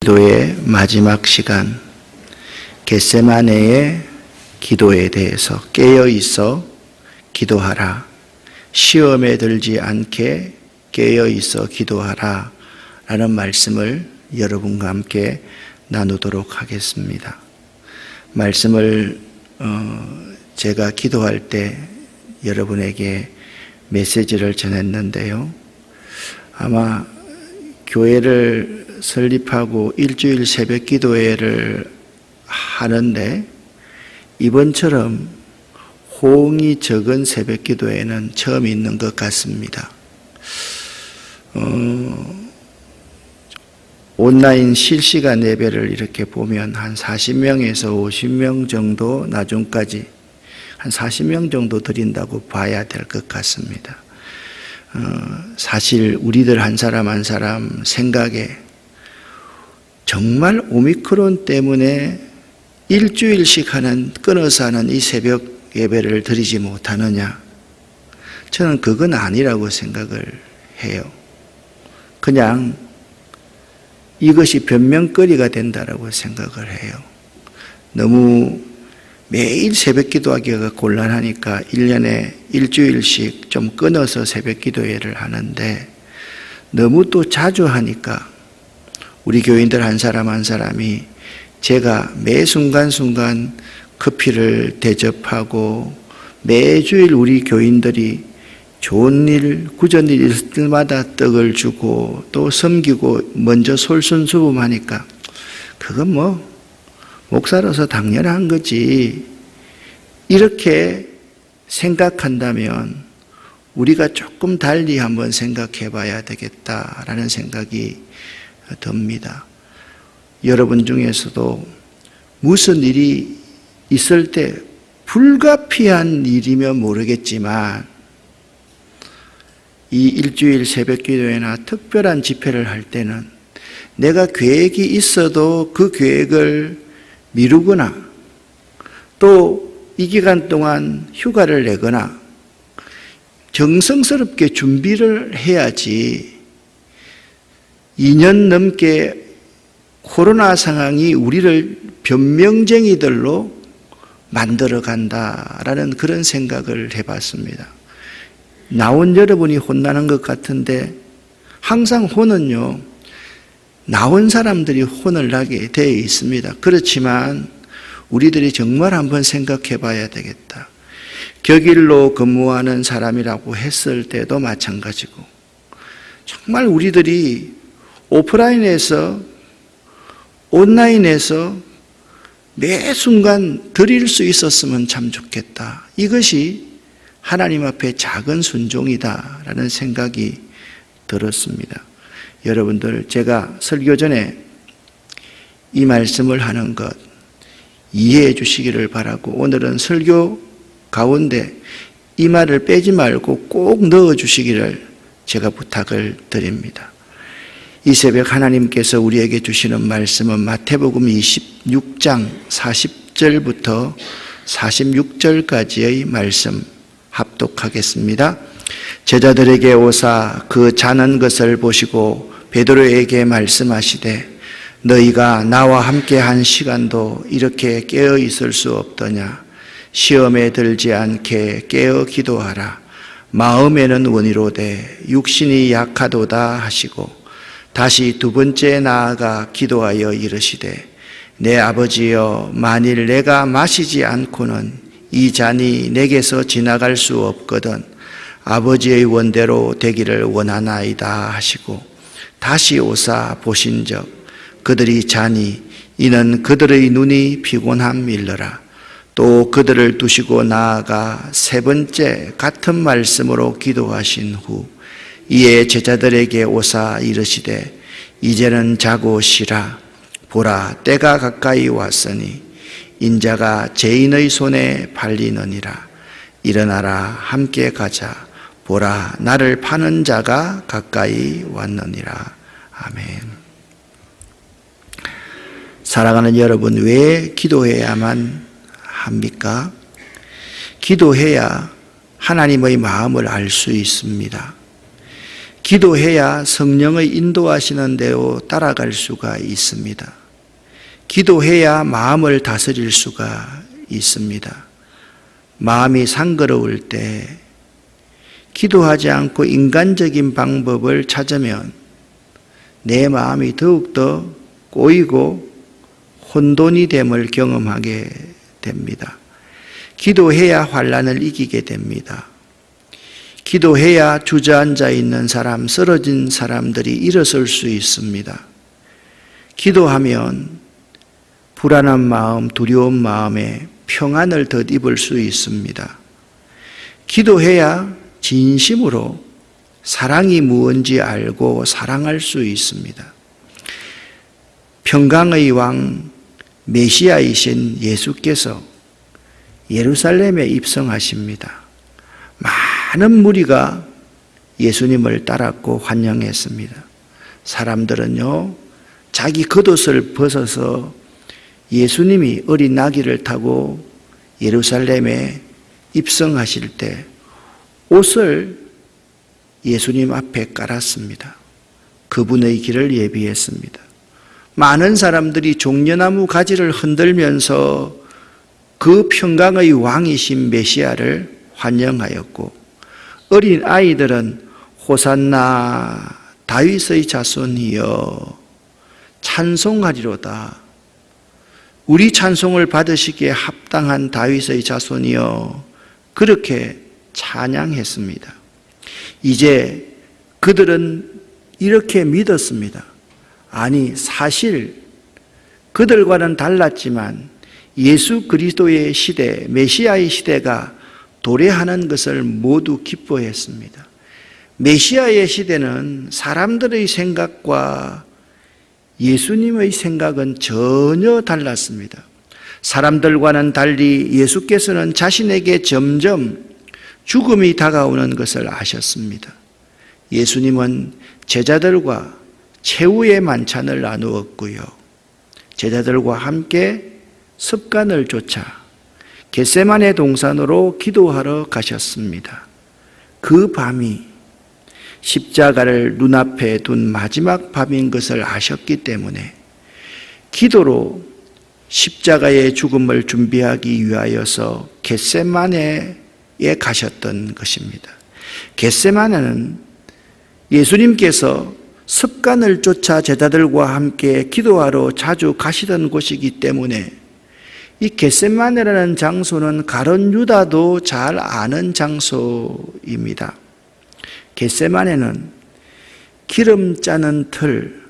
기도의 마지막 시간, 겟세마네의 기도에 대해서 깨어 있어 기도하라, 시험에 들지 않게 깨어 있어 기도하라 라는 말씀을 여러분과 함께 나누도록 하겠습니다. 말씀을 제가 기도할 때 여러분에게 메시지를 전했는데요. 아마 교회를 설립하고 일주일 새벽 기도회를 하는데 이번처럼 호응이 적은 새벽 기도회는 처음 있는 것 같습니다. 온라인 실시간 예배를 이렇게 보면 한 40명에서 50명 정도 나중까지 한 40명 정도 드린다고 봐야 될 것 같습니다. 사실 우리들 한 사람 한 사람 생각에 정말 오미크론 때문에 일주일씩 끊어서 하는 이 새벽 예배를 드리지 못하느냐? 저는 그건 아니라고 생각을 해요. 그냥 이것이 변명거리가 된다라고 생각을 해요. 너무 매일 새벽 기도하기가 곤란하니까 1년에 일주일씩 좀 끊어서 새벽 기도회를 하는데 너무 또 자주 하니까 우리 교인들 한 사람 한 사람이 제가 매 순간순간 커피를 대접하고 매주일 우리 교인들이 좋은 일, 굳은 일 있을 때마다 떡을 주고 또 섬기고 먼저 솔선수범하니까 그건 목사로서 당연한 거지. 이렇게 생각한다면 우리가 조금 달리 한번 생각해 봐야 되겠다라는 생각이 듭니다. 여러분 중에서도 무슨 일이 있을 때 불가피한 일이면 모르겠지만 이 일주일 새벽 기도회나 특별한 집회를 할 때는 내가 계획이 있어도 그 계획을 미루거나 또 이 기간 동안 휴가를 내거나 정성스럽게 준비를 해야지 2년 넘게 코로나 상황이 우리를 변명쟁이들로 만들어 간다라는 그런 생각을 해봤습니다. 나온 여러분이 혼나는 것 같은데 항상 혼은요, 나온 사람들이 혼을 나게 되어 있습니다. 그렇지만 우리들이 정말 한번 생각해 봐야 되겠다. 격일로 근무하는 사람이라고 했을 때도 마찬가지고 정말 우리들이 오프라인에서 온라인에서 매 순간 드릴 수 있었으면 참 좋겠다. 이것이 하나님 앞에 작은 순종이다라는 생각이 들었습니다. 여러분들, 제가 설교 전에 이 말씀을 하는 것 이해해 주시기를 바라고 오늘은 설교 가운데 이 말을 빼지 말고 꼭 넣어 주시기를 제가 부탁을 드립니다. 이 새벽 하나님께서 우리에게 주시는 말씀은 마태복음 26장 40절부터 46절까지의 말씀 합독하겠습니다. 제자들에게 오사 그 자는 것을 보시고 베드로에게 말씀하시되 너희가 나와 함께 한 시간도 이렇게 깨어 있을 수 없더냐. 시험에 들지 않게 깨어 기도하라. 마음에는 원이로되 육신이 약하도다 하시고 다시 두 번째 나아가 기도하여 이르시되 내 아버지여, 만일 내가 마시지 않고는 이 잔이 내게서 지나갈 수 없거든 아버지의 원대로 되기를 원하나이다 하시고 다시 오사 보신즉 그들이 자니 이는 그들의 눈이 피곤함일러라. 또 그들을 두시고 나아가 세 번째 같은 말씀으로 기도하신 후 이에 제자들에게 오사 이르시되 이제는 자고 쉬라. 보라, 때가 가까이 왔으니 인자가 죄인의 손에 팔리느니라. 일어나라, 함께 가자. 보라, 나를 파는 자가 가까이 왔느니라. 아멘. 사랑하는 여러분, 왜 기도해야만 합니까? 기도해야 하나님의 마음을 알 수 있습니다. 기도해야 성령의 인도하시는 대로 따라갈 수가 있습니다. 기도해야 마음을 다스릴 수가 있습니다. 마음이 상그러울 때 기도하지 않고 인간적인 방법을 찾으면 내 마음이 더욱더 꼬이고 혼돈이 됨을 경험하게 됩니다. 기도해야 환난을 이기게 됩니다. 기도해야 주저앉아 있는 사람, 쓰러진 사람들이 일어설 수 있습니다. 기도하면 불안한 마음, 두려운 마음에 평안을 덧입을 수 있습니다. 기도해야 진심으로 사랑이 무엇인지 알고 사랑할 수 있습니다. 평강의 왕 메시아이신 예수께서 예루살렘에 입성하십니다. 많은 무리가 예수님을 따랐고 환영했습니다. 사람들은요, 자기 겉옷을 벗어서 예수님이 어린 나귀를 타고 예루살렘에 입성하실 때 옷을 예수님 앞에 깔았습니다. 그분의 길을 예비했습니다. 많은 사람들이 종려나무 가지를 흔들면서 그 평강의 왕이신 메시아를 환영하였고, 어린 아이들은 호산나 다윗의 자손이여 찬송하리로다. 우리 찬송을 받으시기에 합당한 다윗의 자손이여 그렇게 찬양했습니다. 이제 그들은 이렇게 믿었습니다. 아니, 사실 그들과는 달랐지만 예수 그리스도의 시대, 메시아의 시대가 도래하는 것을 모두 기뻐했습니다. 메시아의 시대는 사람들의 생각과 예수님의 생각은 전혀 달랐습니다. 사람들과는 달리 예수께서는 자신에게 점점 죽음이 다가오는 것을 아셨습니다. 예수님은 제자들과 최후의 만찬을 나누었고요. 제자들과 함께 습관을 쫓아 겟세마네 동산으로 기도하러 가셨습니다. 그 밤이 십자가를 눈앞에 둔 마지막 밤인 것을 아셨기 때문에 기도로 십자가의 죽음을 준비하기 위하여서 겟세마네에 가셨던 것입니다. 겟세마네는 예수님께서 습관을 쫓아 제자들과 함께 기도하러 자주 가시던 곳이기 때문에 이 겟세마네라는 장소는 가룟 유다도 잘 아는 장소입니다. 겟세마네는 기름 짜는 틀,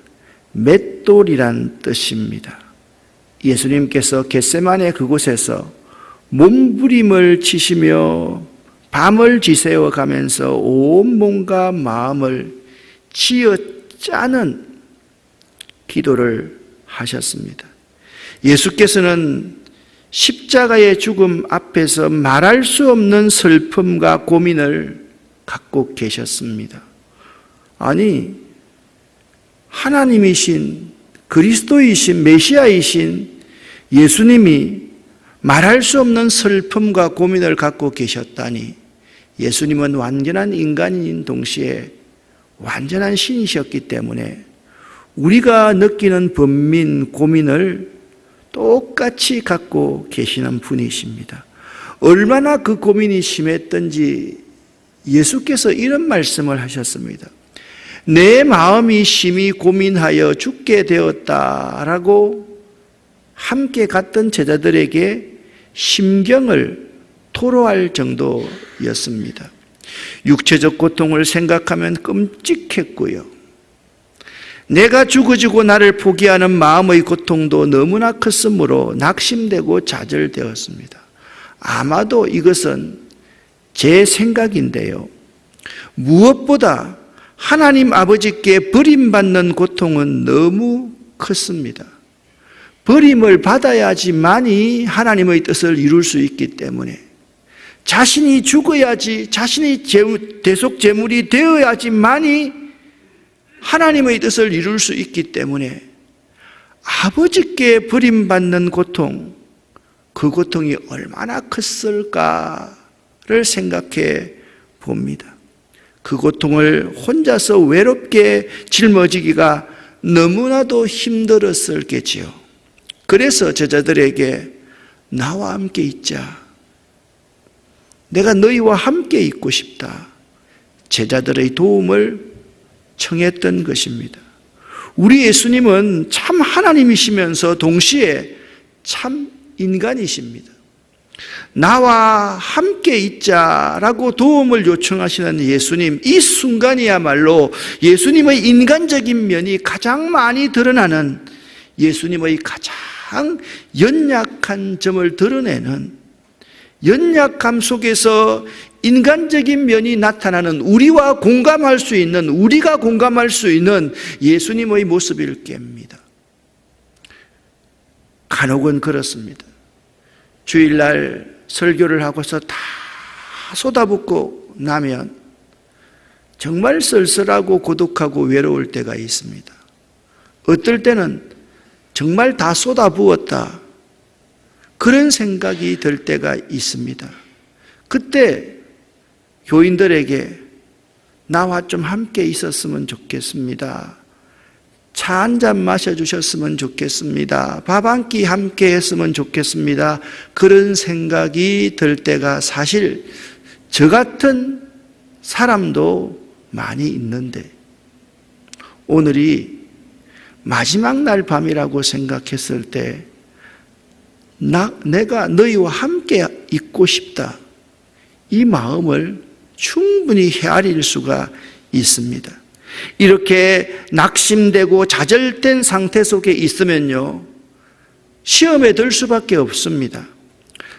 맷돌이란 뜻입니다. 예수님께서 겟세마네 그곳에서 몸부림을 치시며 밤을 지새워 가면서 온 몸과 마음을 치어 짜는 기도를 하셨습니다. 예수께서는 십자가의 죽음 앞에서 말할 수 없는 슬픔과 고민을 갖고 계셨습니다. 아니, 하나님이신 그리스도이신 메시아이신 예수님이 말할 수 없는 슬픔과 고민을 갖고 계셨다니, 예수님은 완전한 인간인 동시에 완전한 신이셨기 때문에 우리가 느끼는 번민, 고민을 똑같이 갖고 계시는 분이십니다. 얼마나 그 고민이 심했던지 예수께서 이런 말씀을 하셨습니다. 내 마음이 심히 고민하여 죽게 되었다라고 함께 갔던 제자들에게 심경을 토로할 정도였습니다. 육체적 고통을 생각하면 끔찍했고요. 내가 죽어지고 나를 포기하는 마음의 고통도 너무나 컸으므로 낙심되고 좌절되었습니다. 아마도 이것은 제 생각인데요. 무엇보다 하나님 아버지께 버림받는 고통은 너무 컸습니다. 버림을 받아야지만이 하나님의 뜻을 이룰 수 있기 때문에 자신이 죽어야지, 자신이 대속 제물이 되어야지만이 하나님의 뜻을 이룰 수 있기 때문에 아버지께 버림받는 고통, 그 고통이 얼마나 컸을까를 생각해 봅니다. 그 고통을 혼자서 외롭게 짊어지기가 너무나도 힘들었을겠지요. 그래서 제자들에게 나와 함께 있자. 내가 너희와 함께 있고 싶다. 제자들의 도움을 청했던 것입니다. 우리 예수님은 참 하나님이시면서 동시에 참 인간이십니다. 나와 함께 있자라고 도움을 요청하시는 예수님, 이 순간이야말로 예수님의 인간적인 면이 가장 많이 드러나는, 예수님의 가장 연약한 점을 드러내는, 연약함 속에서 인간적인 면이 나타나는, 우리가 공감할 수 있는 예수님의 모습일 겁니다. 간혹은 그렇습니다. 주일날 설교를 하고서 다 쏟아붓고 나면 정말 쓸쓸하고 고독하고 외로울 때가 있습니다. 어떨 때는 정말 다 쏟아부었다, 그런 생각이 들 때가 있습니다. 그때 교인들에게 나와 좀 함께 있었으면 좋겠습니다. 차 한 잔 마셔주셨으면 좋겠습니다. 밥 한 끼 함께 했으면 좋겠습니다. 그런 생각이 들 때가 사실 저 같은 사람도 많이 있는데, 오늘이 마지막 날 밤이라고 생각했을 때 내가 너희와 함께 있고 싶다, 이 마음을 충분히 헤아릴 수가 있습니다. 이렇게 낙심되고 좌절된 상태 속에 있으면요, 시험에 들 수밖에 없습니다.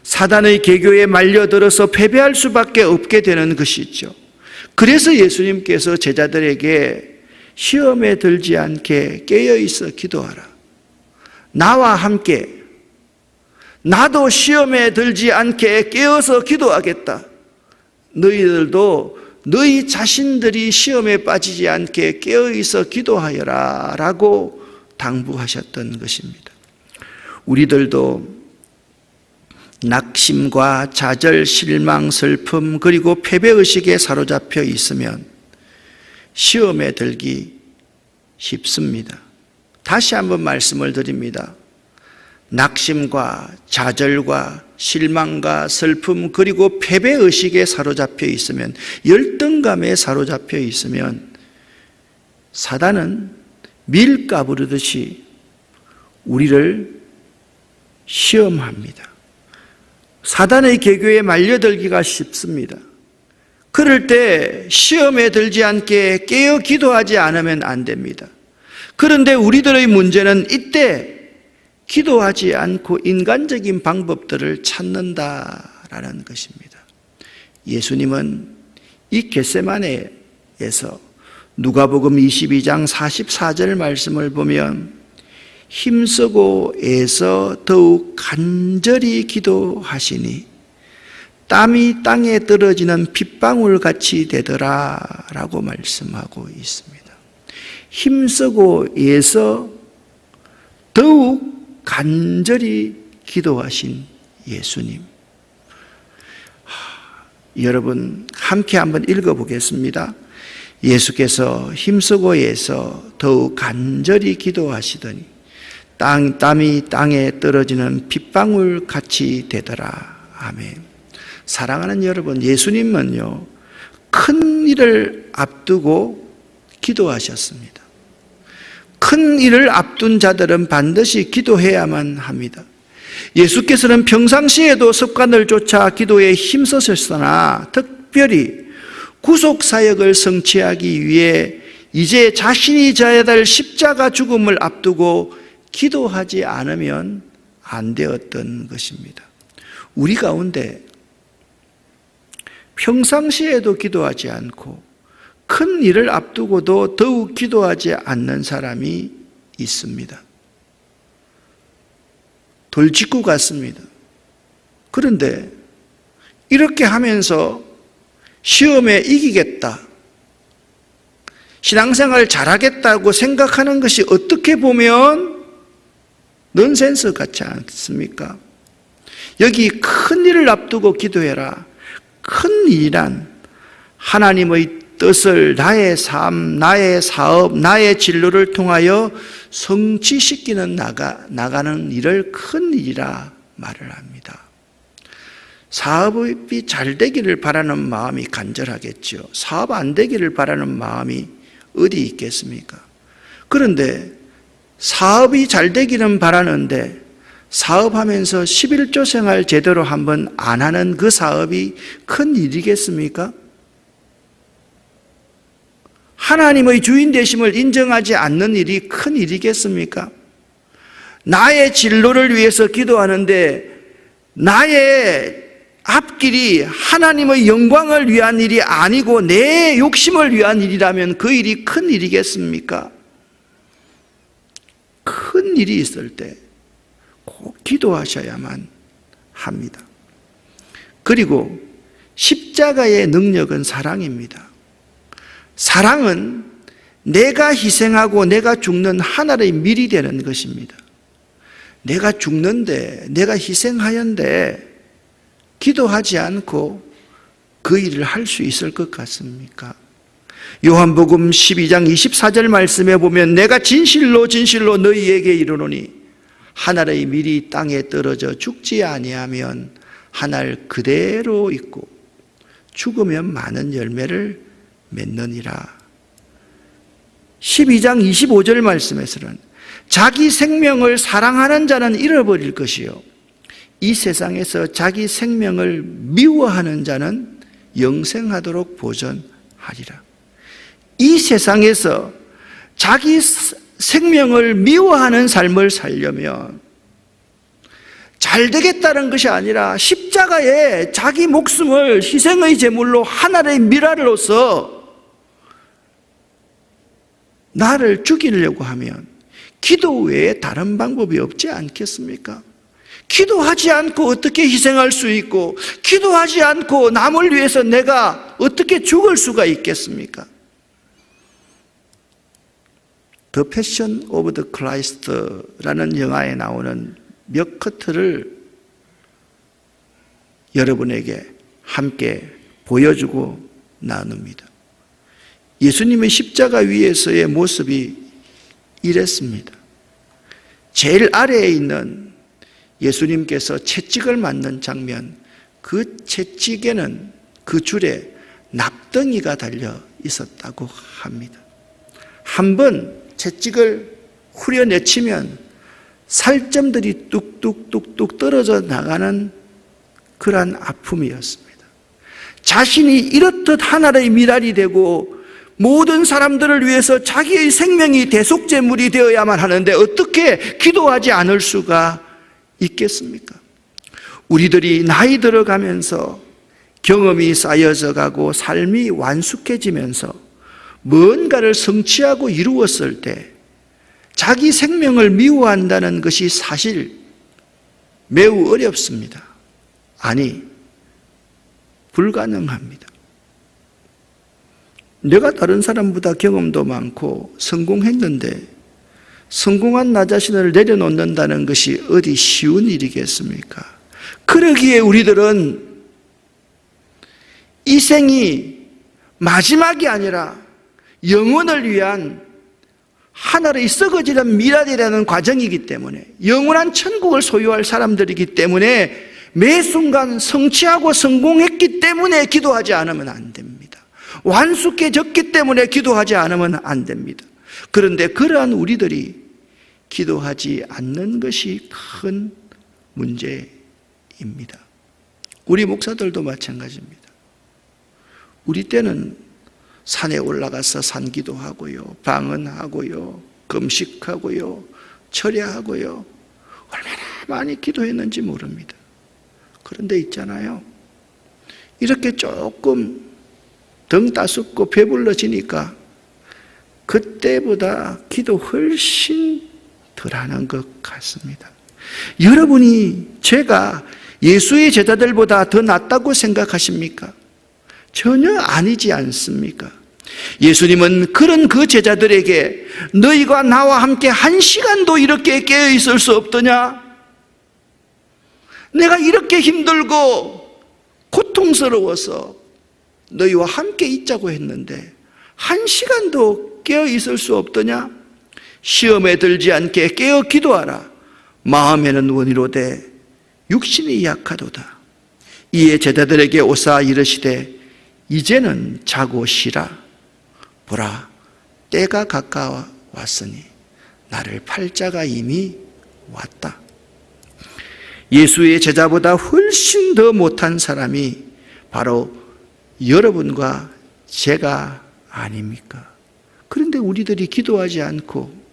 사단의 계교에 말려들어서 패배할 수밖에 없게 되는 것이죠. 그래서 예수님께서 제자들에게 시험에 들지 않게 깨어있어 기도하라. 나와 함께, 나도 시험에 들지 않게 깨어서 기도하겠다. 너희들도 너희 자신들이 시험에 빠지지 않게 깨어있어 기도하여라 라고 당부하셨던 것입니다. 우리들도 낙심과 좌절, 실망, 슬픔, 그리고 패배의식에 사로잡혀 있으면 시험에 들기 쉽습니다. 다시 한번 말씀을 드립니다. 낙심과 좌절과 실망과 슬픔, 그리고 패배의식에 사로잡혀 있으면, 열등감에 사로잡혀 있으면 사단은 밀 까부르듯이 우리를 시험합니다. 사단의 계교에 말려들기가 쉽습니다. 그럴 때 시험에 들지 않게 깨어 기도하지 않으면 안 됩니다. 그런데 우리들의 문제는 이때 기도하지 않고 인간적인 방법들을 찾는다라는 것입니다. 예수님은 이 겟세마네에서 누가복음 22장 44절 말씀을 보면 힘쓰고 애써 더욱 간절히 기도하시니 땀이 땅에 떨어지는 빗방울같이 되더라 라고 말씀하고 있습니다. 힘쓰고 애써 더욱 간절히 기도하신 예수님. 여러분 함께 한번 읽어보겠습니다. 예수께서 힘쓰고 애써 더욱 간절히 기도하시더니 땀이 땅에 떨어지는 빗방울 같이 되더라. 아멘. 사랑하는 여러분, 예수님은요, 큰 일을 앞두고 기도하셨습니다. 큰 일을 앞둔 자들은 반드시 기도해야만 합니다. 예수께서는 평상시에도 습관을 쫓아 기도에 힘쓰셨으나 특별히 구속사역을 성취하기 위해 이제 자신이 져야 될 십자가 죽음을 앞두고 기도하지 않으면 안 되었던 것입니다. 우리 가운데 평상시에도 기도하지 않고 큰 일을 앞두고도 더욱 기도하지 않는 사람이 있습니다. 돌직구 같습니다. 그런데 이렇게 하면서 시험에 이기겠다, 신앙생활 잘하겠다고 생각하는 것이 어떻게 보면 넌센스 같지 않습니까? 여기 큰 일을 앞두고 기도해라. 큰 일이란 하나님의 뜻을 나의 삶, 나의 사업, 나의 진로를 통하여 성취시키는 나가는 일을 큰 일이라 말을 합니다. 사업이 잘 되기를 바라는 마음이 간절하겠죠. 사업 안 되기를 바라는 마음이 어디 있겠습니까? 그런데 사업이 잘 되기는 바라는데 사업하면서 11조 생활 제대로 한번 안 하는 그 사업이 큰 일이겠습니까? 하나님의 주인 되심을 인정하지 않는 일이 큰 일이겠습니까? 나의 진로를 위해서 기도하는데 나의 앞길이 하나님의 영광을 위한 일이 아니고 내 욕심을 위한 일이라면 그 일이 큰 일이겠습니까? 큰 일이 있을 때 꼭 기도하셔야만 합니다. 그리고 십자가의 능력은 사랑입니다. 사랑은 내가 희생하고 내가 죽는 하나의 밀이 되는 것입니다. 내가 죽는데, 내가 희생하였는데 기도하지 않고 그 일을 할 수 있을 것 같습니까? 요한복음 12장 24절 말씀에 보면 내가 진실로 진실로 너희에게 이르노니 하늘의 밀이 땅에 떨어져 죽지 아니하면 하늘 그대로 있고 죽으면 많은 열매를 맺느니라. 12장 25절 말씀에서는 자기 생명을 사랑하는 자는 잃어버릴 것이요 이 세상에서 자기 생명을 미워하는 자는 영생하도록 보전하리라. 이 세상에서 자기 생명을 미워하는 삶을 살려면 잘 되겠다는 것이 아니라 십자가에 자기 목숨을 희생의 제물로 하나의 미랄로서 나를 죽이려고 하면 기도 외에 다른 방법이 없지 않겠습니까? 기도하지 않고 어떻게 희생할 수 있고 기도하지 않고 남을 위해서 내가 어떻게 죽을 수가 있겠습니까? The Passion of the Christ라는 영화에 나오는 몇 커트를 여러분에게 함께 보여주고 나눕니다. 예수님의 십자가 위에서의 모습이 이랬습니다. 제일 아래에 있는 예수님께서 채찍을 맞는 장면, 그 채찍에는 그 줄에 납덩이가 달려 있었다고 합니다. 한번 채찍을 후려내치면 살점들이 뚝뚝뚝뚝 떨어져 나가는 그러한 아픔이었습니다. 자신이 이렇듯 하나의 미랄이 되고 모든 사람들을 위해서 자기의 생명이 대속제물이 되어야만 하는데 어떻게 기도하지 않을 수가 있겠습니까? 우리들이 나이 들어가면서 경험이 쌓여져 가고 삶이 완숙해지면서 뭔가를 성취하고 이루었을 때 자기 생명을 미워한다는 것이 사실 매우 어렵습니다. 아니, 불가능합니다. 내가 다른 사람보다 경험도 많고 성공했는데 성공한 나 자신을 내려놓는다는 것이 어디 쉬운 일이겠습니까? 그러기에 우리들은 이 생이 마지막이 아니라 영원을 위한 하늘의 썩어지는 미랄이라는 과정이기 때문에 영원한 천국을 소유할 사람들이기 때문에 매 순간 성취하고 성공했기 때문에 기도하지 않으면 안 됩니다. 완숙해졌기 때문에 기도하지 않으면 안 됩니다. 그런데 그러한 우리들이 기도하지 않는 것이 큰 문제입니다. 우리 목사들도 마찬가지입니다. 우리 때는 산에 올라가서 산기도 하고요, 방언하고요, 금식하고요, 철야하고요, 얼마나 많이 기도했는지 모릅니다. 그런데 있잖아요, 이렇게 조금 등 따숩고 배불러지니까 그때보다 기도 훨씬 덜하는 것 같습니다. 여러분이 제가 예수의 제자들보다 더 낫다고 생각하십니까? 전혀 아니지 않습니까? 예수님은 그런 그 제자들에게 너희가 나와 함께 한 시간도 이렇게 깨어 있을 수 없더냐? 내가 이렇게 힘들고 고통스러워서 너희와 함께 있자고 했는데 1시간도 깨어 있을 수 없더냐? 시험에 들지 않게 깨어 기도하라. 마음에는 원이로되 육신이 약하도다. 이에 제자들에게 오사 이르시되 이제는 자고 쉬라. 보라, 때가 가까워 왔으니 나를 팔 자가 이미 왔다. 예수의 제자보다 훨씬 더 못한 사람이 바로 여러분과 제가 아닙니까? 그런데 우리들이 기도하지 않고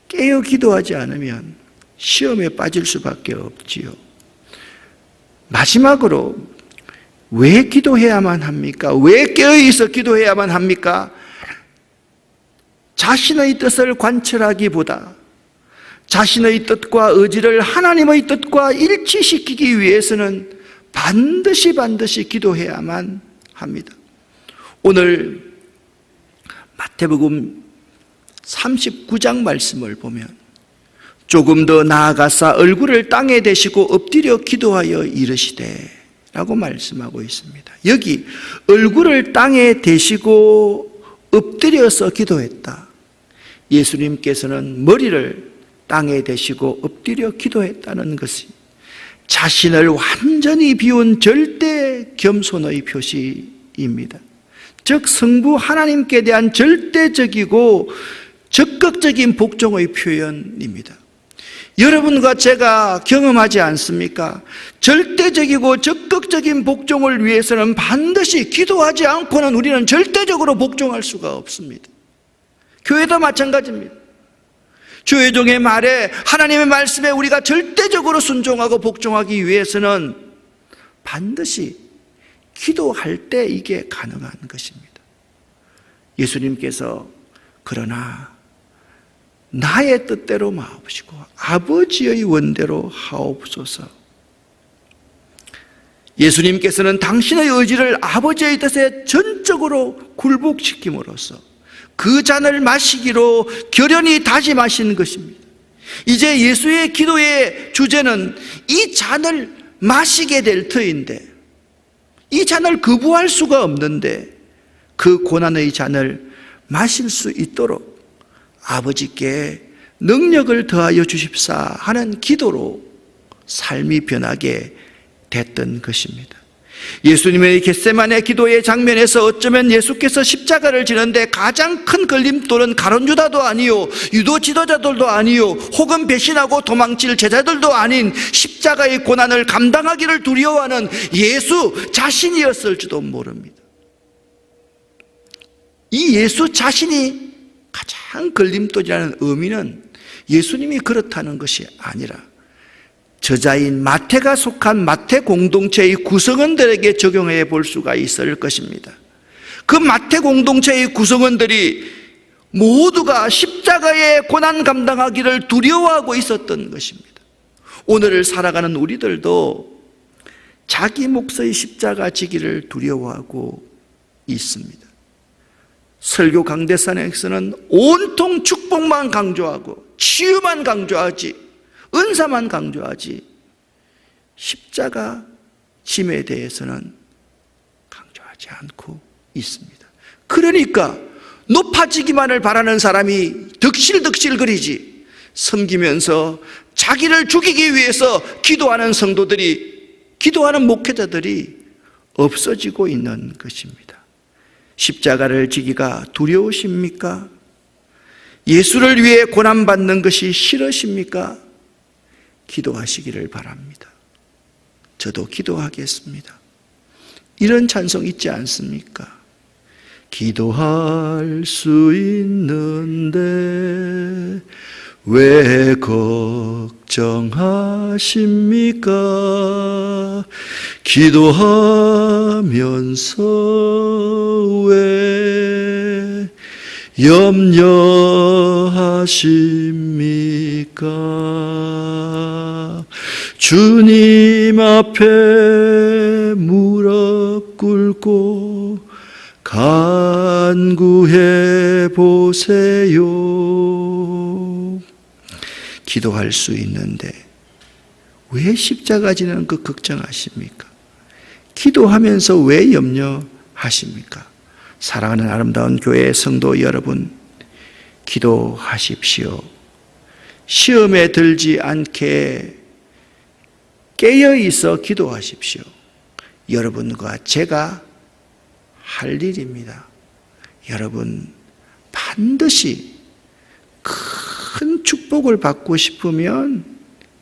깨어 기도하지 않으면 시험에 빠질 수밖에 없지요. 마지막으로 왜 기도해야만 합니까? 왜 깨어있어 기도해야만 합니까? 자신의 뜻을 관철하기보다 자신의 뜻과 의지를 하나님의 뜻과 일치시키기 위해서는 반드시 기도해야만 합니다. 오늘 마태복음 39장 말씀을 보면 조금 더 나아가사 얼굴을 땅에 대시고 엎드려 기도하여 이르시되 라고 말씀하고 있습니다. 여기 얼굴을 땅에 대시고 엎드려서 기도했다. 예수님께서는 머리를 땅에 대시고 엎드려 기도했다는 것이 자신을 완전히 비운 절대 겸손의 표시입니다. 즉 성부 하나님께 대한 절대적이고 적극적인 복종의 표현입니다. 여러분과 제가 경험하지 않습니까? 절대적이고 적극적인 복종을 위해서는 반드시 기도하지 않고는 우리는 절대적으로 복종할 수가 없습니다. 교회도 마찬가지입니다. 주의종의 말에, 하나님의 말씀에 우리가 절대적으로 순종하고 복종하기 위해서는 반드시 기도할 때 이게 가능한 것입니다. 예수님께서 그러나 나의 뜻대로 마옵시고 아버지의 원대로 하옵소서. 예수님께서는 당신의 의지를 아버지의 뜻에 전적으로 굴복시킴으로써 그 잔을 마시기로 결연히 다짐하신 것입니다. 이제 예수의 기도의 주제는 이 잔을 마시게 될 터인데, 이 잔을 거부할 수가 없는데 그 고난의 잔을 마실 수 있도록 아버지께 능력을 더하여 주십사 하는 기도로 삶이 변하게 됐던 것입니다. 예수님의 겟세마네 기도의 장면에서 어쩌면 예수께서 십자가를 지는데 가장 큰 걸림돌은 가룟 유다도 아니요 유도 지도자들도 아니요 혹은 배신하고 도망칠 제자들도 아닌 십자가의 고난을 감당하기를 두려워하는 예수 자신이었을지도 모릅니다. 이 예수 자신이 가장 걸림돌이라는 의미는 예수님이 그렇다는 것이 아니라 저자인 마태가 속한 마태 공동체의 구성원들에게 적용해 볼 수가 있을 것입니다. 그 마태 공동체의 구성원들이 모두가 십자가의 고난 감당하기를 두려워하고 있었던 것입니다. 오늘을 살아가는 우리들도 자기 몫의 십자가 지기를 두려워하고 있습니다. 설교 강대산에서는 온통 축복만 강조하고 치유만 강조하지 은사만 강조하지 십자가 짐에 대해서는 강조하지 않고 있습니다. 그러니까 높아지기만을 바라는 사람이 득실득실거리지 섬기면서 자기를 죽이기 위해서 기도하는 성도들이, 기도하는 목회자들이 없어지고 있는 것입니다. 십자가를 지기가 두려우십니까? 예수를 위해 고난받는 것이 싫으십니까? 기도하시기를 바랍니다. 저도 기도하겠습니다. 이런 찬송 있지 않습니까? 기도할 수 있는데 왜 걱정하십니까? 기도하면서 왜 염려하십니까? 주님 앞에 무릎 꿇고 간구해 보세요. 기도할 수 있는데 왜 십자가 지는 그 걱정하십니까? 기도하면서 왜 염려하십니까? 사랑하는 아름다운 교회 성도 여러분, 기도하십시오. 시험에 들지 않게 깨어있어 기도하십시오. 여러분과 제가 할 일입니다. 여러분 반드시 큰 축복을 받고 싶으면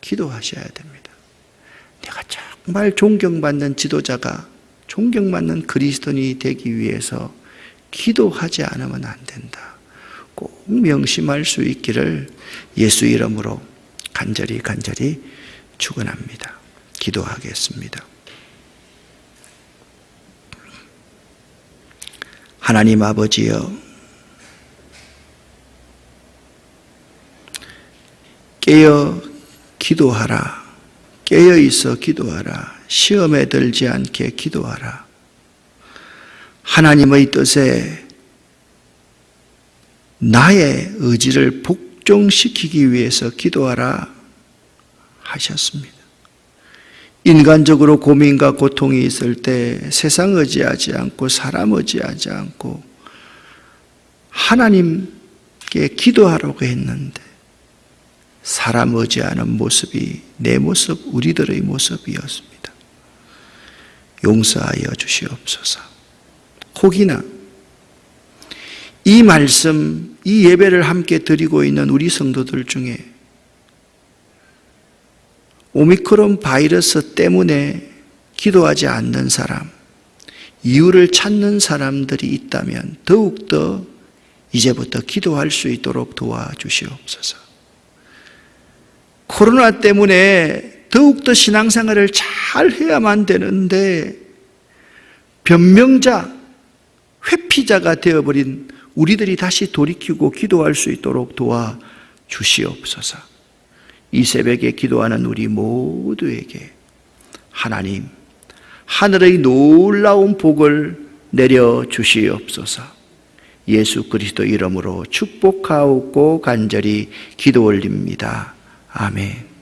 기도하셔야 됩니다. 내가 정말 존경받는 지도자가 존경받는 그리스도인이 되기 위해서 기도하지 않으면 안 된다. 꼭 명심할 수 있기를 예수 이름으로 간절히 축원합니다. 기도하겠습니다. 하나님 아버지여, 깨어 기도하라. 깨어 있어 기도하라. 시험에 들지 않게 기도하라. 하나님의 뜻에 나의 의지를 복종시키기 위해서 기도하라 하셨습니다. 인간적으로 고민과 고통이 있을 때 세상 의지하지 않고 사람 의지하지 않고 하나님께 기도하라고 했는데 사람 의지하는 모습이 내 모습, 우리들의 모습이었습니다. 용서하여 주시옵소서. 혹이나 이 말씀, 이 예배를 함께 드리고 있는 우리 성도들 중에 오미크론 바이러스 때문에 기도하지 않는 사람, 이유를 찾는 사람들이 있다면 더욱더 이제부터 기도할 수 있도록 도와주시옵소서. 코로나 때문에 더욱더 신앙생활을 잘 해야만 되는데 변명자, 회피자가 되어버린 우리들이 다시 돌이키고 기도할 수 있도록 도와주시옵소서. 이 새벽에 기도하는 우리 모두에게 하나님, 하늘의 놀라운 복을 내려주시옵소서. 예수 그리스도 이름으로 축복하옵고 간절히 기도 올립니다. 아멘.